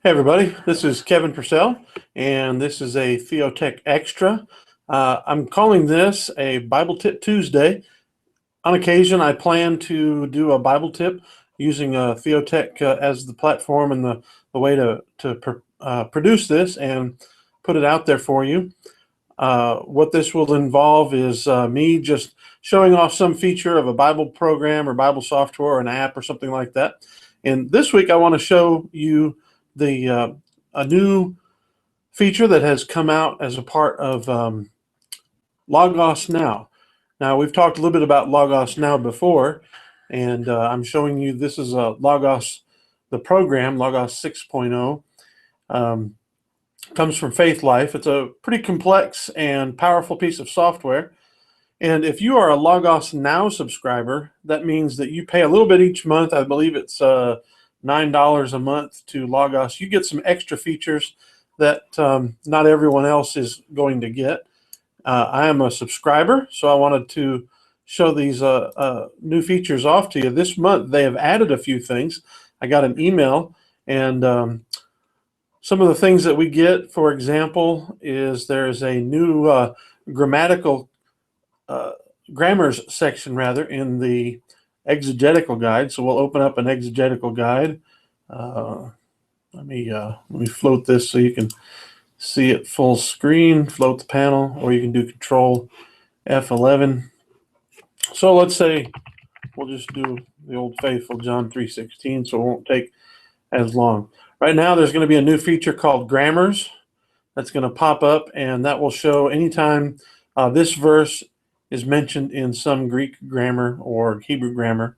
Hey everybody, this is Kevin Purcell, and this is a Theotek Extra. I'm calling this a Bible Tip Tuesday. On occasion, I plan to do a Bible tip using Theotek as the platform and the way to produce this and put it out there for you. What this will involve is me just showing off some feature of a Bible program or Bible software or an app or something like that. And this week I want to show you a new feature that has come out as a part of Logos Now. Now, we've talked a little bit about Logos Now before, and I'm showing you this is Logos, the program, Logos 6.0. Comes from Faith Life. It's a pretty complex and powerful piece of software. And if you are a Logos Now subscriber, that means that you pay a little bit each month. I believe it's $9 a month to Logos. You get some extra features that not everyone else is going to get. I am a subscriber, so I wanted to show these new features off to you. This month they have added a few things. I got an email, and some of the things that we get, for example, is there's a new grammars section rather in the exegetical guide. So we'll open up an exegetical guide. Let me float this so you can see it full screen. Float the panel, or you can do Control F11. So let's say we'll just do the old faithful John 3:16, so it won't take as long. Right now, there's going to be a new feature called Grammars that's going to pop up, and that will show anytime this verse is mentioned in some Greek grammar or Hebrew grammar,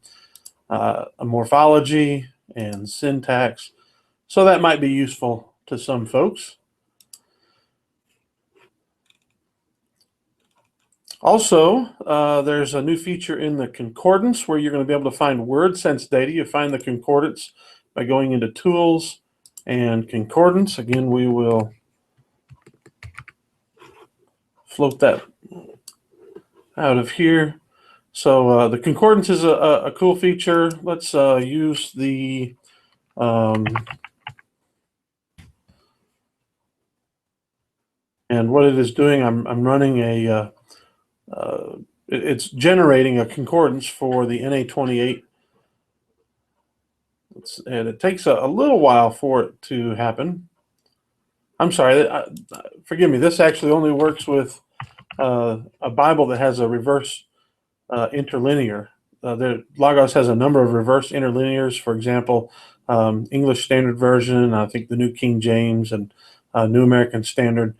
a morphology and syntax. So that might be useful to some folks. Also, there's a new feature in the concordance where you're going to be able to find word sense data. You find the concordance by going into Tools and Concordance. Again, we will float that out of here. So the concordance is a cool feature. Let's use the and what it is doing, I'm running a it's generating a concordance for the NA28, and it takes a little while for it to happen. I'm sorry, forgive me, this actually only works with a Bible that has a reverse interlinear. Logos has a number of reverse interlinears, for example, English Standard Version, I think the New King James, and New American Standard,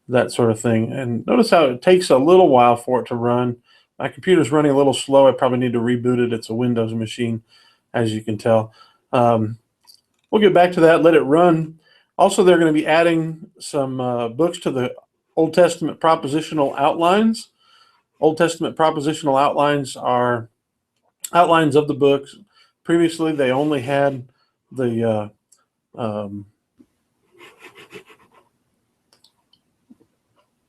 that sort of thing. And notice how it takes a little while for it to run. My computer's running a little slow. I probably need to reboot it. It's a Windows machine, as you can tell. We'll get back to that, let it run. Also, they're going to be adding some books to the Old Testament propositional outlines. Old Testament propositional outlines are outlines of the books. Previously, they only had the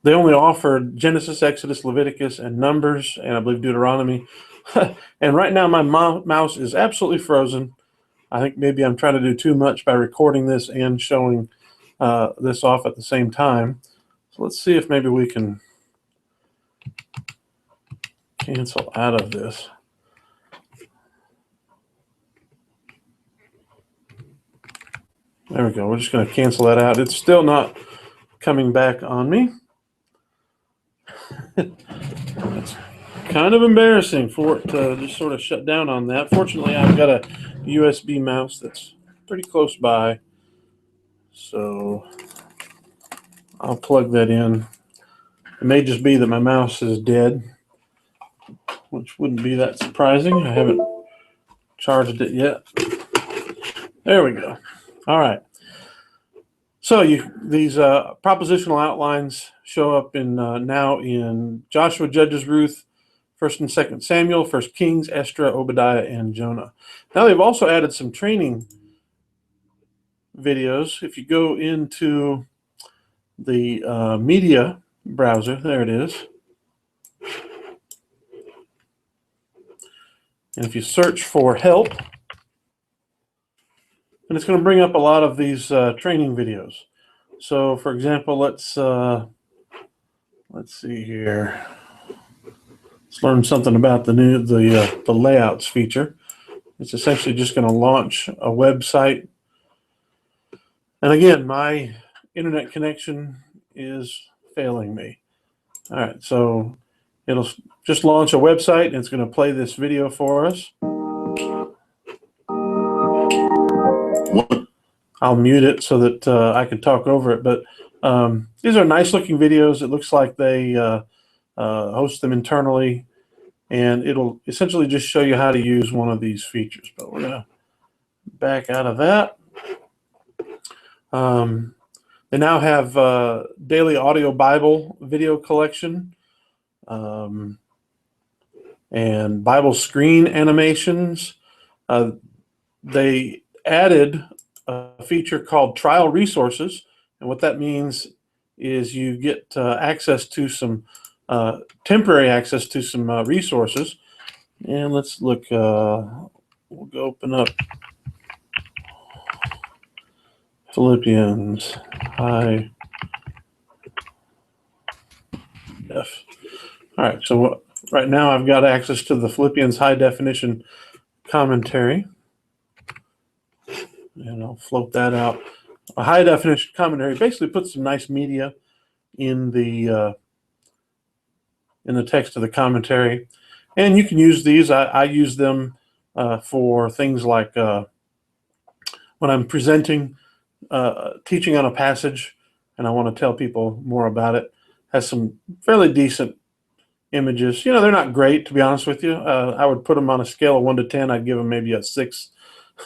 they only offered Genesis, Exodus, Leviticus, and Numbers, and I believe Deuteronomy. And right now my mouse is absolutely frozen. I think maybe I'm trying to do too much by recording this and showing this off at the same time. So let's see if maybe we can cancel out of this. There we go. We're just going to cancel that out. It's still not coming back on me. It's kind of embarrassing for it to just sort of shut down on that. Fortunately, I've got a USB mouse that's pretty close by, so I'll plug that in. It may just be that my mouse is dead, which wouldn't be that surprising. I haven't charged it yet. There we go. All right. So these propositional outlines show up in now in Joshua, Judges, Ruth, 1st and 2nd Samuel, 1st Kings, Esdras, Obadiah, and Jonah. Now they've also added some training videos. If you go into the media browser, there it is. And if you search for help, And it's going to bring up a lot of these training videos. So, for example, let's see here. Let's learn something about the layouts feature. It's essentially just going to launch a website. And again, my internet connection is failing me. All right, so it'll just launch a website, and it's going to play this video for us. I'll mute it so that I can talk over it. But these are nice looking videos. It looks like they host them internally, and it'll essentially just show you how to use one of these features. But we're going to back out of that. They now have daily audio Bible video collection and Bible screen animations. They added a feature called trial resources, and what that means is you get access to some temporary access to some resources. And let's look. We'll go open up Philippians high def. All right, so right now I've got access to the Philippians high definition commentary, and I'll float that out. A high definition commentary basically puts some nice media in the text of the commentary, and you can use these. I use them for things like when I'm presenting, teaching on a passage, and I want to tell people more about it. Has some fairly decent images. You know, they're not great, to be honest with you. I would put them on a scale of 1 to 10. I'd give them maybe a 6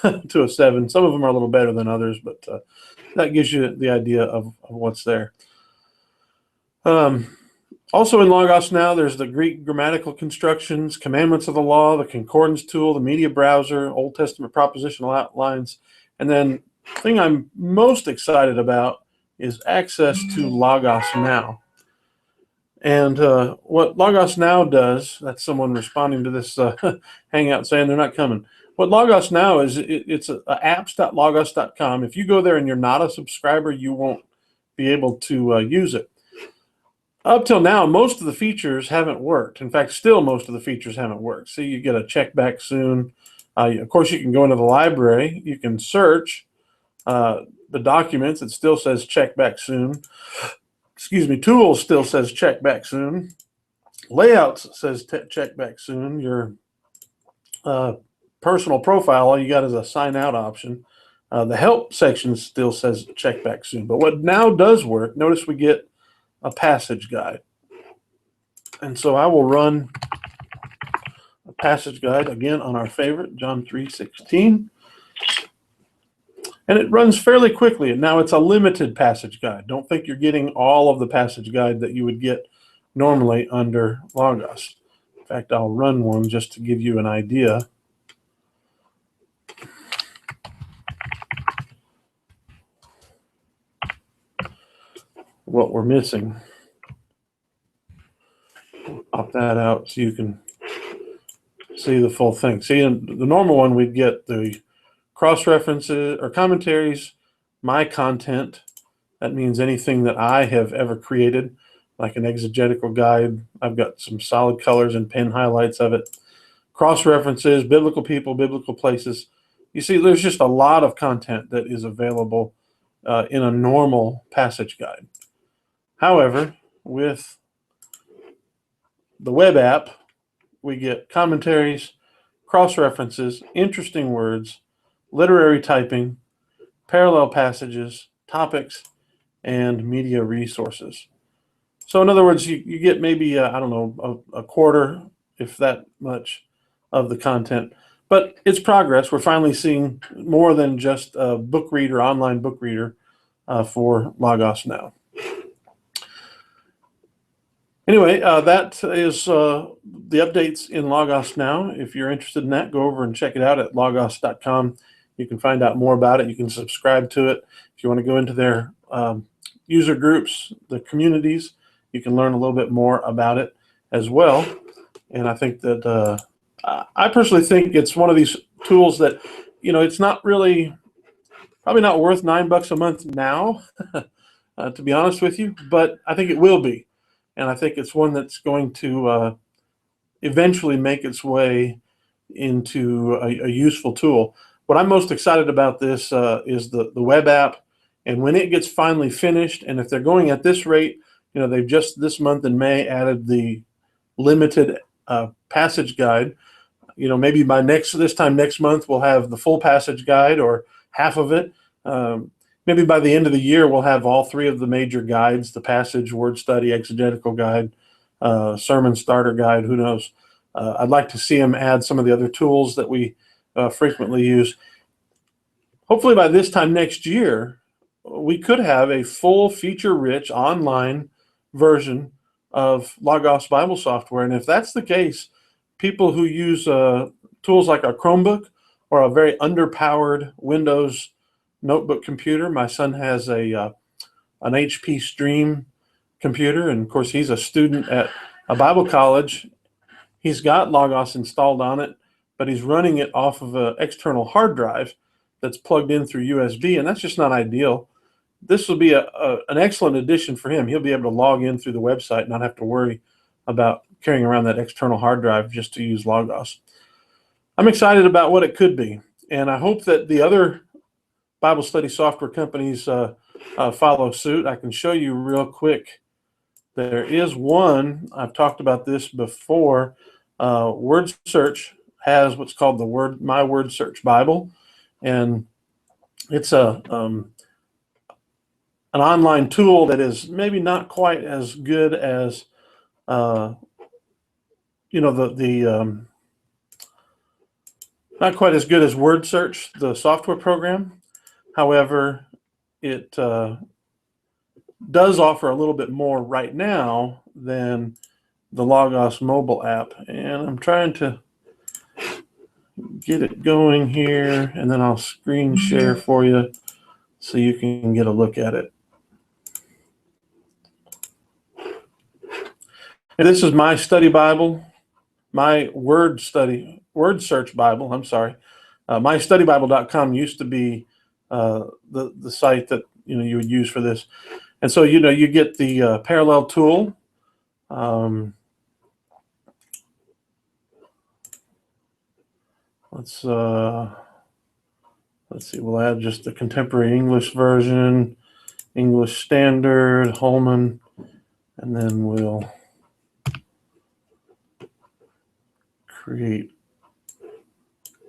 to a 7. Some of them are a little better than others, but that gives you the idea of what's there. Also in Logos Now, there's the Greek grammatical constructions, commandments of the law, the concordance tool, the media browser, Old Testament propositional outlines, and then the thing I'm most excited about is access to Logos Now. And what Logos Now does, that's someone responding to this hangout saying they're not coming. What Logos Now is, it's apps.logos.com. If you go there and you're not a subscriber, you won't be able to use it. Up till now, most of the features haven't worked. In fact, still most of the features haven't worked. See, you get a check back soon. Of course, you can go into the library. You can search the documents. It still says check back soon. Excuse me, tools still says check back soon. Layouts says check back soon. Your personal profile, all you got is a sign out option. The help section still says check back soon. But what now does work, notice we get a passage guide. And so I will run a passage guide again on our favorite, John 3:16. And it runs fairly quickly. And now it's a limited passage guide. Don't think you're getting all of the passage guide that you would get normally under Logos. In fact, I'll run one just to give you an idea. What we're missing. Pop that out so you can see the full thing. See, in the normal one, we'd get the cross-references or commentaries, my content. That means anything that I have ever created, like an exegetical guide. I've got some solid colors and pen highlights of it. Cross-references, biblical people, biblical places. You see, there's just a lot of content that is available in a normal passage guide. However, with the web app, we get commentaries, cross-references, interesting words, literary typing, parallel passages, topics, and media resources. So in other words, you get maybe, I don't know, a quarter, if that much, of the content. But it's progress. We're finally seeing more than just a book reader, online book reader for Logos Now. Anyway, that is the updates in Logos Now. If you're interested in that, go over and check it out at logos.com. You can find out more about it. You can subscribe to it. If you want to go into their user groups, the communities, you can learn a little bit more about it as well. And I think that I personally think it's one of these tools that, you know, it's not really Probably not worth $9 a month now, to be honest with you, but I think it will be. And I think it's one that's going to eventually make its way into a useful tool. What I'm most excited about this is the web app. And when it gets finally finished, and if they're going at this rate, they've just this month in May added the limited passage guide. Maybe by this time next month, we'll have the full passage guide or half of it. Maybe by the end of the year, we'll have all 3 of the major guides: the passage, word study, exegetical guide, sermon starter guide. Who knows? I'd like to see them add some of the other tools that we frequently use. Hopefully by this time next year, we could have a full feature-rich online version of Logos Bible software. And if that's the case, people who use tools like a Chromebook or a very underpowered Windows notebook computer — my son has an HP Stream computer, and of course he's a student at a Bible college. He's got Logos installed on it, but he's running it off of an external hard drive that's plugged in through USB, and that's just not ideal. This will be an excellent addition for him. He'll be able to log in through the website and not have to worry about carrying around that external hard drive just to use Logos. I'm excited about what it could be, and I hope that the other Bible study software companies follow suit. I can show you real quick. There is one, I've talked about this before. Word Search has what's called the My Word Search Bible, and it's an online tool that is maybe not quite as good as not quite as good as Word Search, the software program. However, it does offer a little bit more right now than the Logos mobile app. And I'm trying to get it going here, and then I'll screen share for you so you can get a look at it. And this is my study Bible, my Word Search Bible. I'm sorry. MyStudyBible.com used to be the site that you would use for this. And so you get the parallel tool. Let's see. We'll add just the Contemporary English Version, English Standard, Holman, and then we'll create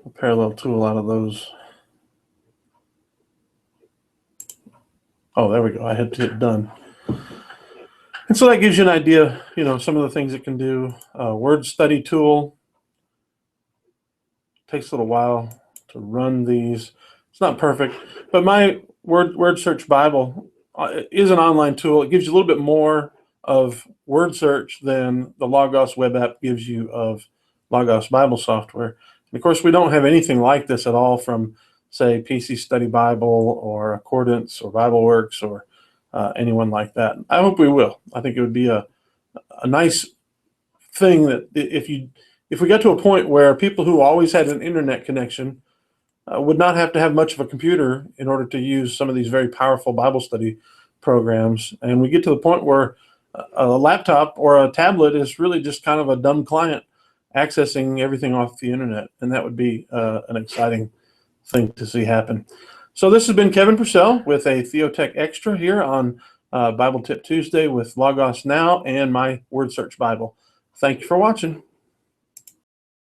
a parallel tool out of those. Oh, there we go. I had to hit done. And so that gives you an idea, some of the things it can do. Word study tool. Takes a little while to run these. It's not perfect, but my Word Search Bible is an online tool. It gives you a little bit more of word search than the Logos web app gives you of Logos Bible software. And of course, we don't have anything like this at all from, say, PC Study Bible or Accordance or BibleWorks or anyone like that. I hope we will. I think it would be a nice thing that if we got to a point where people who always had an internet connection would not have to have much of a computer in order to use some of these very powerful Bible study programs, and we get to the point where a laptop or a tablet is really just kind of a dumb client accessing everything off the internet, and that would be an exciting thing to see happen. So this has been Kevin Purcell with a Theotek Extra here on Bible Tip Tuesday with Logos Now and my Word Search Bible. Thank you for watching.